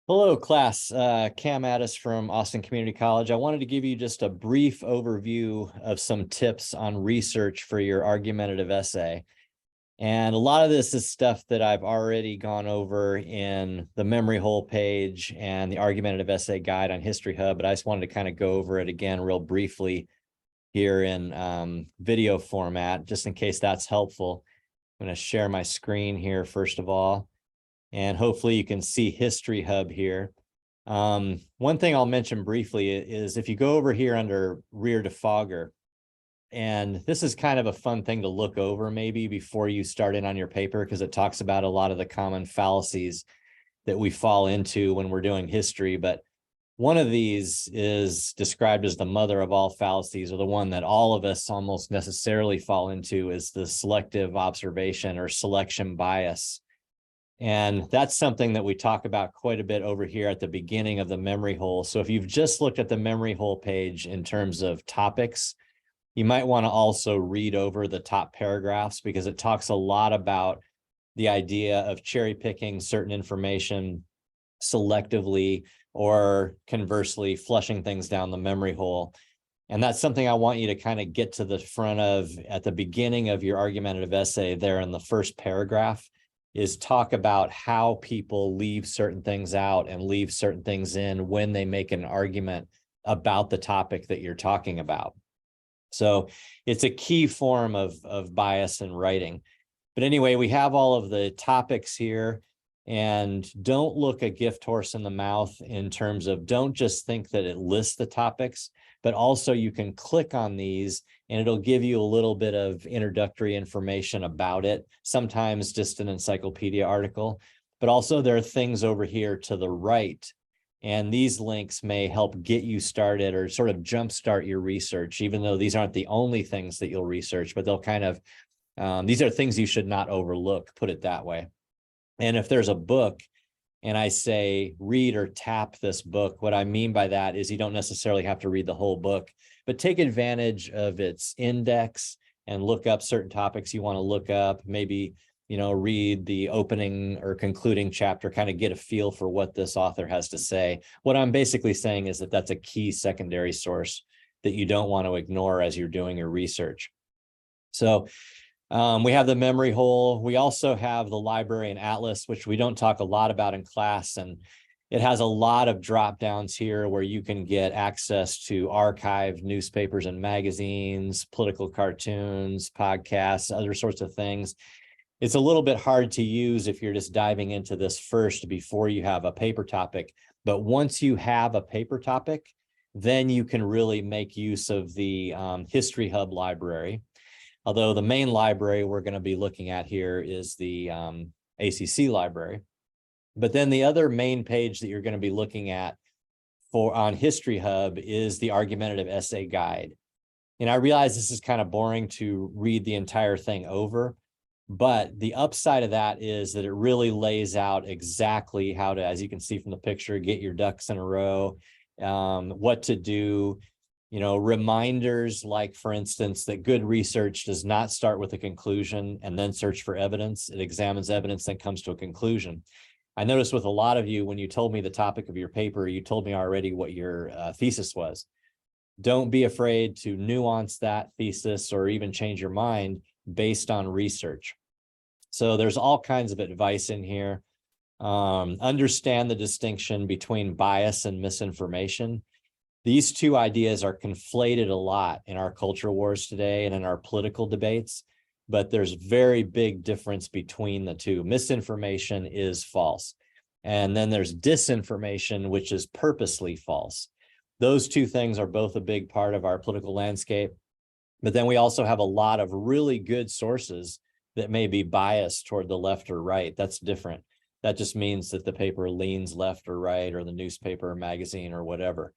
Hello, class. Cam Addis from Austin Community College. I wanted to give you just a brief overview of some tips on research for your argumentative essay. And a lot of this is stuff that I've already gone over in the memory hole page and the argumentative essay guide on History Hub, but I just wanted to kind of go over it again real briefly here in video format, just in case that's helpful. I'm going to share my screen here first of all. And hopefully you can see History Hub here. One thing I'll mention briefly is if you go over here under rear defogger, and this is kind of a fun thing to look over maybe before you start in on your paper, because it talks about a lot of the common fallacies that we fall into when we're doing history. But one of these is described as the mother of all fallacies, or the one that all of us almost necessarily fall into, is the selective observation or selection bias. And that's something that we talk about quite a bit over here at the beginning of the memory hole. So if you've just looked at the memory hole page in terms of topics, you might want to also read over the top paragraphs, because it talks a lot about the idea of cherry picking certain information selectively, or conversely flushing things down the memory hole. And that's something I want you to kind of get to the front of at the beginning of your argumentative essay there in the first paragraph, is talk about how people leave certain things out and leave certain things in when they make an argument about the topic that you're talking about. So it's a key form of bias in writing. But anyway, we have all of the topics here, and don't look a gift horse in the mouth in terms of, don't just think that it lists the topics, but also you can click on these and it'll give you a little bit of introductory information about it, sometimes just an encyclopedia article, but also there are things over here to the right. And these links may help get you started or sort of jumpstart your research, even though these aren't the only things that you'll research, but they'll kind of, these are things you should not overlook, put it that way. And if there's a book and I say, read or tap this book, what I mean by that is you don't necessarily have to read the whole book, but take advantage of its index and look up certain topics you want to look up. Maybe, read the opening or concluding chapter, kind of get a feel for what this author has to say. What I'm basically saying is that that's a key secondary source that you don't want to ignore as you're doing your research. So we have the memory hole. We also have the library and atlas, which we don't talk a lot about in class. And it has a lot of drop downs here where you can get access to archived newspapers and magazines, political cartoons, podcasts, other sorts of things. It's a little bit hard to use if you're just diving into this first before you have a paper topic. But once you have a paper topic, then you can really make use of the History Hub library. Although the main library we're going to be looking at here is the ACC Library. But then the other main page that you're going to be looking at on History Hub is the Argumentative Essay Guide. And I realize this is kind of boring to read the entire thing over, but the upside of that is that it really lays out exactly how to, as you can see from the picture, get your ducks in a row, what to do. Reminders like, for instance, that good research does not start with a conclusion and then search for evidence. It examines evidence, then comes to a conclusion. I noticed with a lot of you, when you told me the topic of your paper, you told me already what your thesis was. Don't be afraid to nuance that thesis or even change your mind based on research. So there's all kinds of advice in here. Understand the distinction between bias and misinformation. These two ideas are conflated a lot in our culture wars today and in our political debates, but there's very big difference between the two. Misinformation is false. And then there's disinformation, which is purposely false. Those two things are both a big part of our political landscape. But then we also have a lot of really good sources that may be biased toward the left or right. That's different. That just means that the paper leans left or right, or the newspaper or magazine or whatever.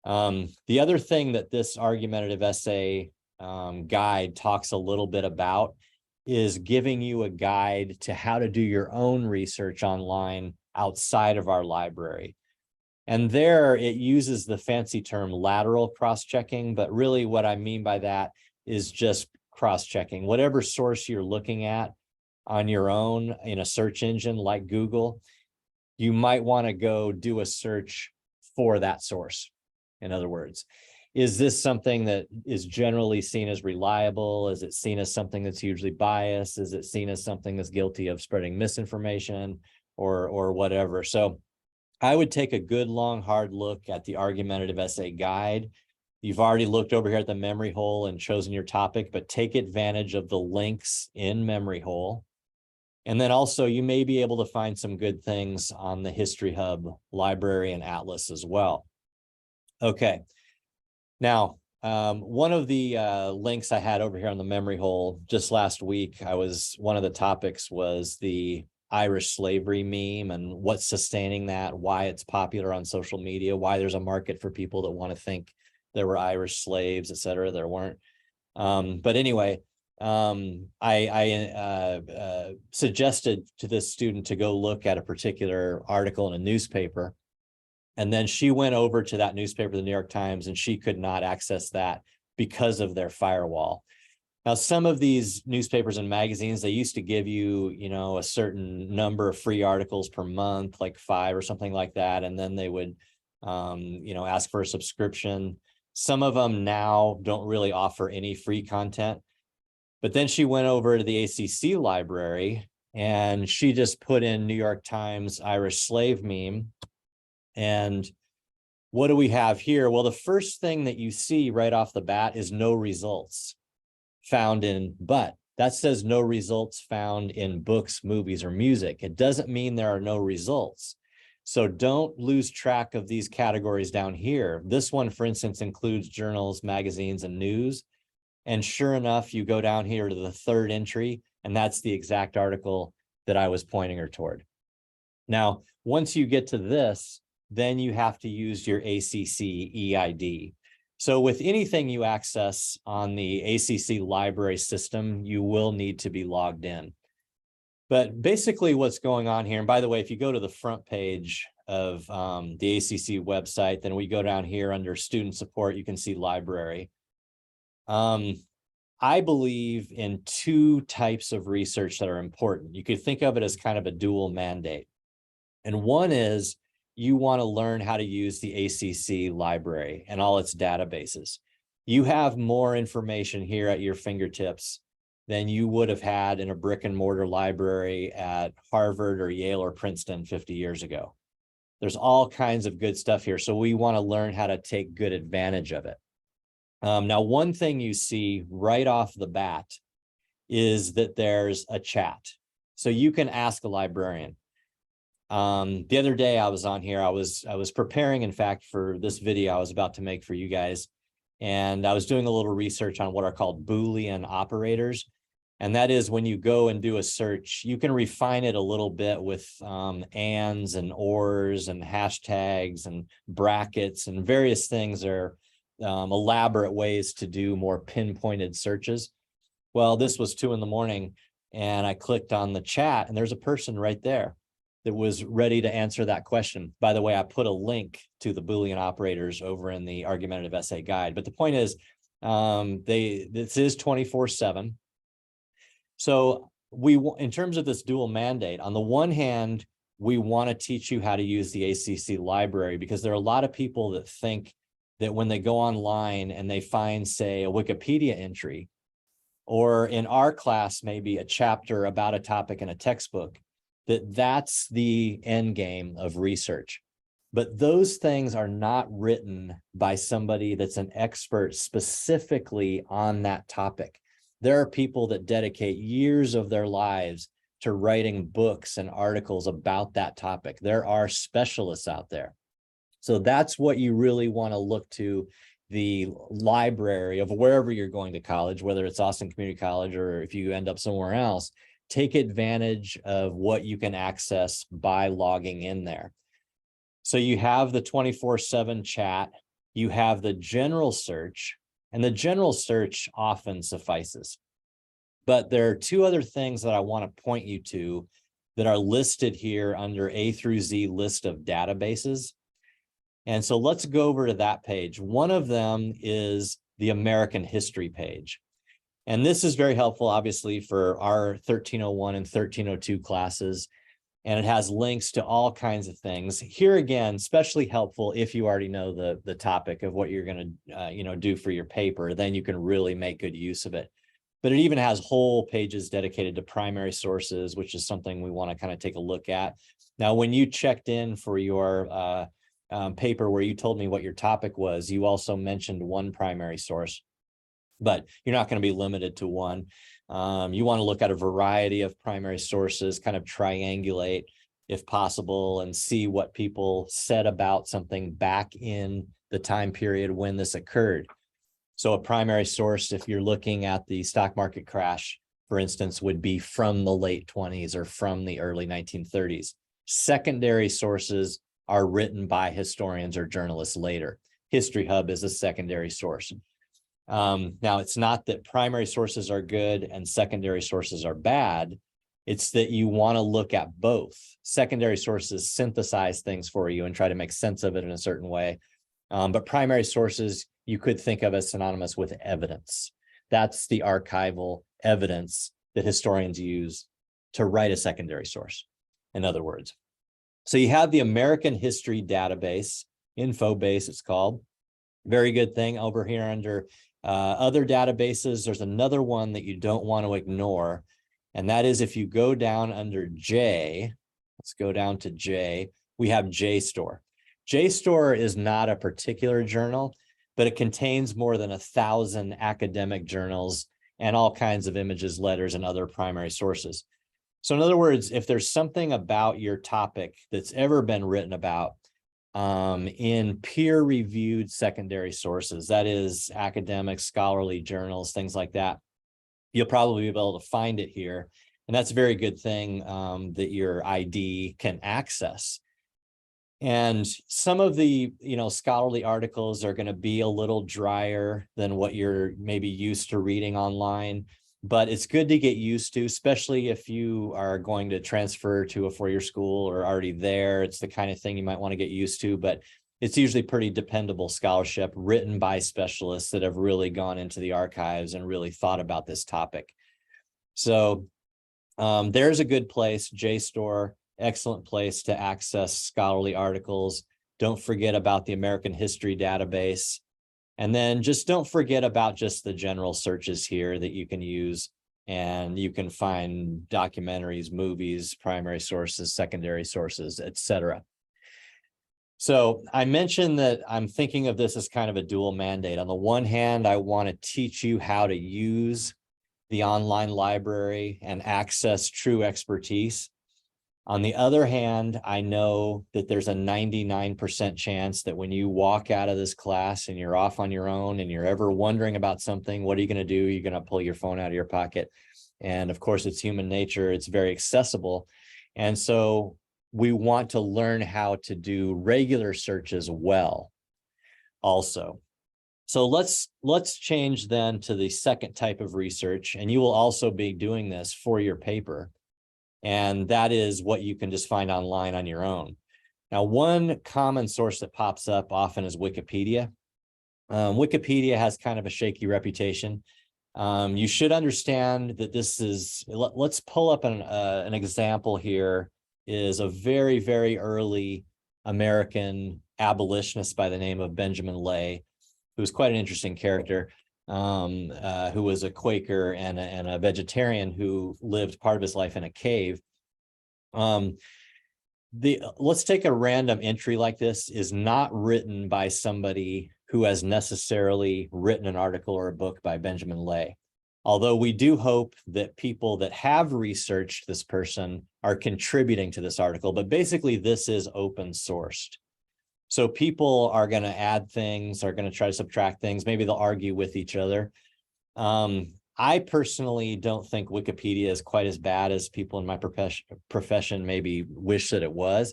The other thing that this argumentative essay guide talks a little bit about is giving you a guide to how to do your own research online outside of our library. And there it uses the fancy term lateral cross-checking, but really what I mean by that is just cross-checking. Whatever source you're looking at on your own in a search engine like Google, you might want to go do a search for that source. In other words, is this something that is generally seen as reliable? Is it seen as something that's hugely biased? Is it seen as something that's guilty of spreading misinformation or whatever? So I would take a good, long, hard look at the Argumentative Essay Guide. You've already looked over here at the memory hole and chosen your topic, but take advantage of the links in memory hole. And then also you may be able to find some good things on the History Hub library and Atlas as well. Okay. Now, one of the links I had over here on the memory hole just last week, one of the topics was the Irish slavery meme and what's sustaining that, why it's popular on social media, why there's a market for people that want to think there were Irish slaves, et cetera. There weren't. But anyway, I suggested to this student to go look at a particular article in a newspaper. And then she went over to that newspaper, the New York Times, and she could not access that because of their firewall. Now, some of these newspapers and magazines, they used to give you, a certain number of free articles per month, like 5 or something like that. And then they would, ask for a subscription. Some of them now don't really offer any free content. But then she went over to the ACC Library and she just put in New York Times Irish slave meme. And what do we have here? Well, the first thing that you see right off the bat is no results found in, but that says no results found in books, movies, or music. It doesn't mean there are no results. So don't lose track of these categories down here. This one, for instance, includes journals, magazines, and news. And sure enough, you go down here to the third entry, and that's the exact article that I was pointing her toward. Now, once you get to this, then you have to use your ACC EID. So with anything you access on the ACC library system, you will need to be logged in. But basically what's going on here, and by the way, if you go to the front page of the ACC website, then we go down here under student support, you can see library. I believe in 2 types of research that are important. You could think of it as kind of a dual mandate. And one is you want to learn how to use the ACC library and all its databases. You have more information here at your fingertips than you would have had in a brick and mortar library at Harvard or Yale or Princeton 50 years ago. There's all kinds of good stuff here. So we want to learn how to take good advantage of it. Now, one thing you see right off the bat is that there's a chat. So you can ask a librarian. The other day I was on here, I was preparing, in fact, for this video I was about to make for you guys. And I was doing a little research on what are called Boolean operators. And that is when you go and do a search, you can refine it a little bit with ands and ors and hashtags and brackets and various things are elaborate ways to do more pinpointed searches. Well, this was 2 in the morning and I clicked on the chat and there's a person right there that was ready to answer that question. By the way, I put a link to the Boolean operators over in the Argumentative Essay Guide. But the point is, this is 24/7. So in terms of this dual mandate, on the one hand, we want to teach you how to use the ACC library because there are a lot of people that think that when they go online and they find, say, a Wikipedia entry, or in our class, maybe a chapter about a topic in a textbook, that's the end game of research. But those things are not written by somebody that's an expert specifically on that topic. There are people that dedicate years of their lives to writing books and articles about that topic. There are specialists out there. So that's what you really want to look to the library of wherever you're going to college, whether it's Austin Community College or if you end up somewhere else. Take advantage of what you can access by logging in there. So you have the 24/7 chat, you have the general search, and the general search often suffices. But there are 2 other things that I want to point you to that are listed here under A through Z list of databases. And so let's go over to that page. One of them is the American history page. And this is very helpful, obviously, for our 1301 and 1302 classes. and it has links to all kinds of things. Here again, especially helpful if you already know the topic of what you're going to do for your paper, then you can really make good use of it. But it even has whole pages dedicated to primary sources, which is something we want to kind of take a look at. Now, when you checked in for your paper where you told me what your topic was, you also mentioned one primary source, but you're not going to be limited to one. You want to look at a variety of primary sources, kind of triangulate if possible, and see what people said about something back in the time period when this occurred. So a primary source, if you're looking at the stock market crash, for instance, would be from the late 20s or from the early 1930s. Secondary sources are written by historians or journalists later. History Hub is a secondary source. Now, it's not that primary sources are good and secondary sources are bad. It's that you want to look at both. Secondary sources synthesize things for you and try to make sense of it in a certain way. But primary sources, you could think of as synonymous with evidence. That's the archival evidence that historians use to write a secondary source, in other words. So you have the American History Database, InfoBase it's called. Very good thing over here under other databases. There's another one that you don't want to ignore, and that is if you go down under J, let's go down to J, we have JSTOR. JSTOR is not a particular journal, but it contains more than 1,000 academic journals and all kinds of images, letters, and other primary sources. So in other words, if there's something about your topic that's ever been written about in peer-reviewed secondary sources, that is academic, scholarly journals, things like that, you'll probably be able to find it here. And that's a very good thing that your ID can access. And some of the, scholarly articles are going to be a little drier than what you're maybe used to reading online, but it's good to get used to, especially if you are going to transfer to a four-year school or already there. It's the kind of thing you might want to get used to, but it's usually pretty dependable scholarship written by specialists that have really gone into the archives and really thought about this topic. So there's a good place, JSTOR. Excellent place to access scholarly articles. Don't forget about the American History Database. And then just don't forget about just the general searches here that you can use. And you can find documentaries, movies, primary sources, secondary sources, etc. So I mentioned that I'm thinking of this as kind of a dual mandate. On the one hand, I want to teach you how to use the online library and access true expertise. On the other hand, I know that there's a 99% chance that when you walk out of this class and you're off on your own and you're ever wondering about something, what are you going to do? You're going to pull your phone out of your pocket. And of course, it's human nature. It's very accessible. And so we want to learn how to do regular searches well also. So let's change then to the second type of research, and you will also be doing this for your paper. And that is what you can just find online on your own. Now, one common source that pops up often is Wikipedia. Wikipedia has kind of a shaky reputation. You should understand that this is, let's pull up an example here, is a very, very early American abolitionist by the name of Benjamin Lay, who was quite an interesting character. Who was a Quaker and a vegetarian who lived part of his life in a cave. Let's take a random entry like this is not written by somebody who has necessarily written an article or a book by Benjamin Lay. Although we do hope that people that have researched this person are contributing to this article, but basically this is open sourced. So people are going to add things, are going to try to subtract things. Maybe they'll argue with each other. I personally don't think Wikipedia is quite as bad as people in my profession maybe wish that it was.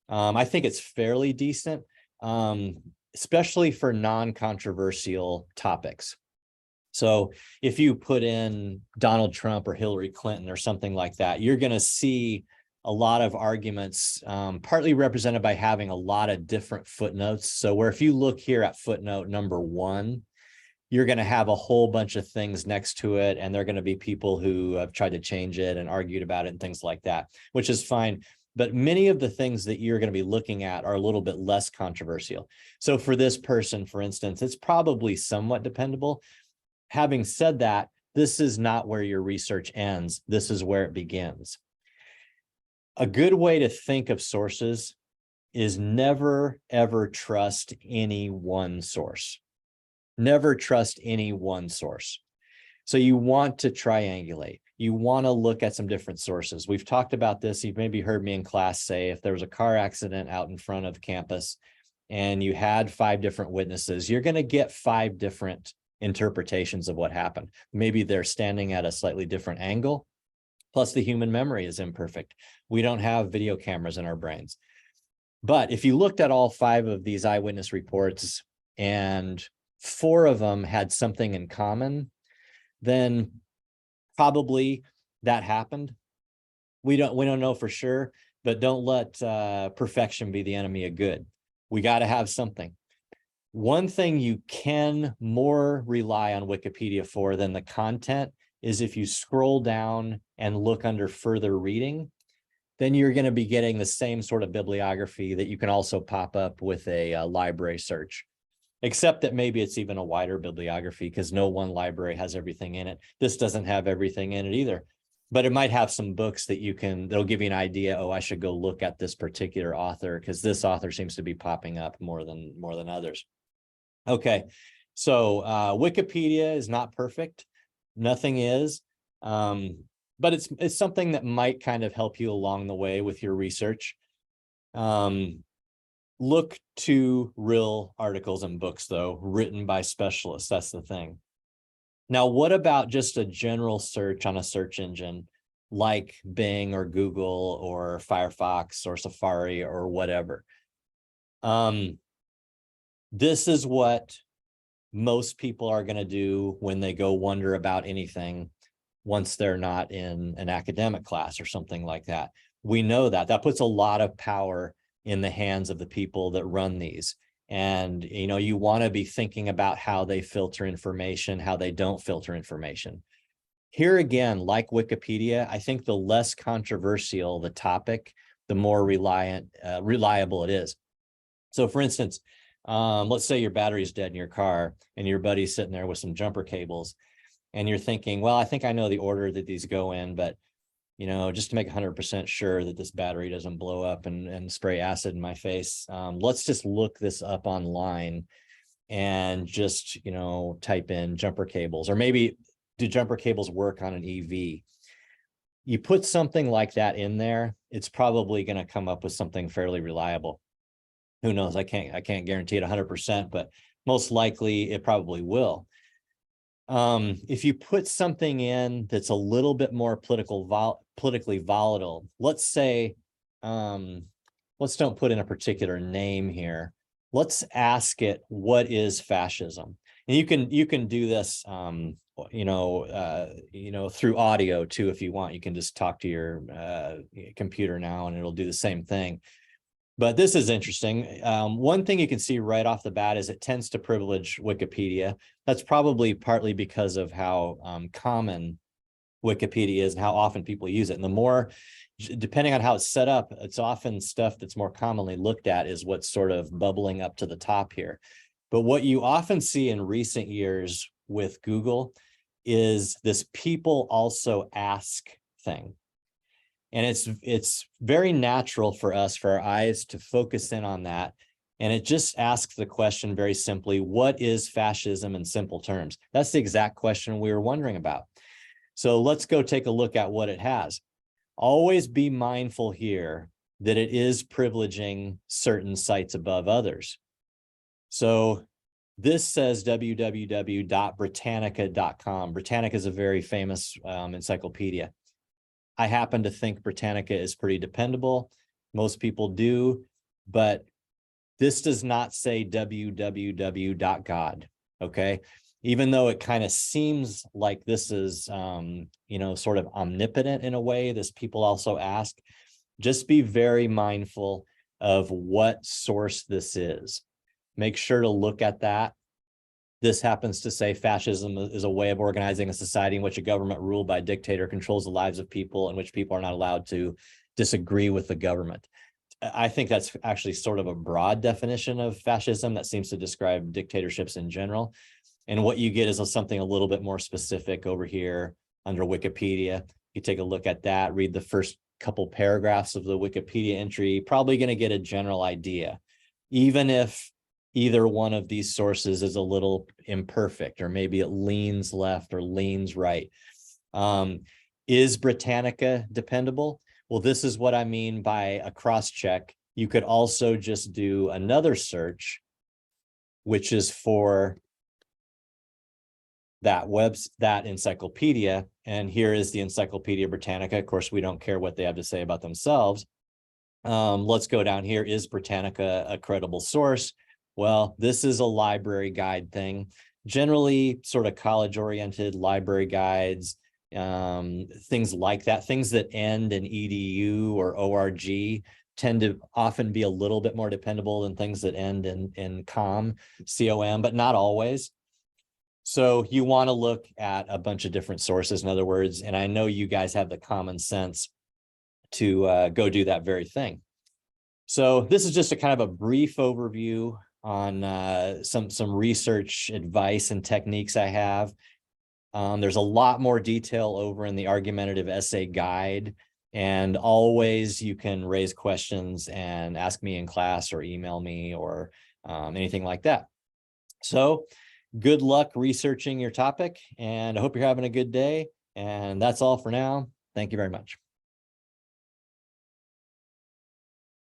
I think it's fairly decent, especially for non-controversial topics. So if you put in Donald Trump or Hillary Clinton or something like that, you're going to see a lot of arguments, partly represented by having a lot of different footnotes. So where if you look here at footnote number 1, you're going to have a whole bunch of things next to it, and there are going to be people who have tried to change it and argued about it and things like that, which is fine. But many of the things that you're going to be looking at are a little bit less controversial. So for this person, for instance, it's probably somewhat dependable. Having said that, this is not where your research ends. This is where it begins. A good way to think of sources is never, ever trust any one source. Never trust any one source. So you want to triangulate. You want to look at some different sources. We've talked about this. You've maybe heard me in class say, if there was a car accident out in front of campus and you had 5 different witnesses, you're going to get 5 different interpretations of what happened. Maybe they're standing at a slightly different angle. Plus, the human memory is imperfect. We don't have video cameras in our brains. But if you looked at all 5 of these eyewitness reports and 4 of them had something in common, then probably that happened. We don't know for sure, but don't let perfection be the enemy of good. We got to have something. One thing you can more rely on Wikipedia for than the content is if you scroll down and look under further reading, then you're going to be getting the same sort of bibliography that you can also pop up with a library search, except that maybe it's even a wider bibliography because no one library has everything in it. This doesn't have everything in it either, but it might have some books that that'll give you an idea. Oh, I should go look at this particular author because this author seems to be popping up more than others. Okay, so Wikipedia is not perfect. Nothing is, but it's something that might kind of help you along the way with your research. Look to real articles and books, though, written by specialists. That's the thing. Now, what about just a general search on a search engine like Bing or Google or Firefox or Safari or whatever? This is what most people are going to do when they go wonder about anything once they're not in an academic class or something like that. We know that puts a lot of power in the hands of the people that run these. And, you want to be thinking about how they filter information, how they don't filter information. Here again, like Wikipedia, I think the less controversial the topic, the more reliable it is. So for instance, let's say your battery's dead in your car and your buddy's sitting there with some jumper cables and you're thinking, well, I think I know the order that these go in, but just to make 100% sure that this battery doesn't blow up and spray acid in my face, let's just look this up online and just, type in jumper cables, or maybe do jumper cables work on an EV? You put something like that in there, it's probably going to come up with something fairly reliable. Who knows? I can't guarantee it 100%, but most likely it probably will. If you put something in that's a little bit more politically volatile, let's say, let's don't put in a particular name here. Let's ask it, what is fascism? And you can do this, through audio too, if you want. You can just talk to your computer now and it'll do the same thing. But this is interesting. One thing you can see right off the bat is it tends to privilege Wikipedia. That's probably partly because of how common Wikipedia is and how often people use it. And the more, depending on how it's set up, it's often stuff that's more commonly looked at is what's sort of bubbling up to the top here. But what you often see in recent years with Google is this people also ask thing. And it's very natural for us, for our eyes to focus in on that. And it just asks the question very simply, what is fascism in simple terms? That's the exact question we were wondering about. So let's go take a look at what it has. Always be mindful here that it is privileging certain sites above others. So this says www.britannica.com. Britannica is a very famous encyclopedia. I happen to think Britannica is pretty dependable. Most people do, but this does not say www.god, okay? Even though it kind of seems like this is, sort of omnipotent in a way, this people also ask, just be very mindful of what source this is. Make sure to look at that. This happens to say fascism is a way of organizing a society in which a government ruled by a dictator controls the lives of people, in which people are not allowed to disagree with the government. I think that's actually sort of a broad definition of fascism that seems to describe dictatorships in general. And what you get is something a little bit more specific over here under Wikipedia. You take a look at that, read the first couple paragraphs of the Wikipedia entry, probably going to get a general idea, even if either one of these sources is a little imperfect, or maybe it leans left or leans right. Is Britannica dependable? Well, this is what I mean by a cross-check. You could also just do another search, which is for that encyclopedia. And here is the Encyclopedia Britannica. Of course, we don't care what they have to say about themselves. Let's go down here. Is Britannica a credible source? Well, this is a library guide thing. Generally, sort of college-oriented library guides, things like that, things that end in edu or org tend to often be a little bit more dependable than things that end in com, but not always. So you want to look at a bunch of different sources, in other words, and I know you guys have the common sense to go do that very thing. So this is just a kind of a brief overview on some research advice and techniques I have. There's a lot more detail over in the Argumentative Essay Guide, and always you can raise questions and ask me in class or email me or anything like that. So good luck researching your topic, and I hope you're having a good day. And that's all for now. Thank you very much.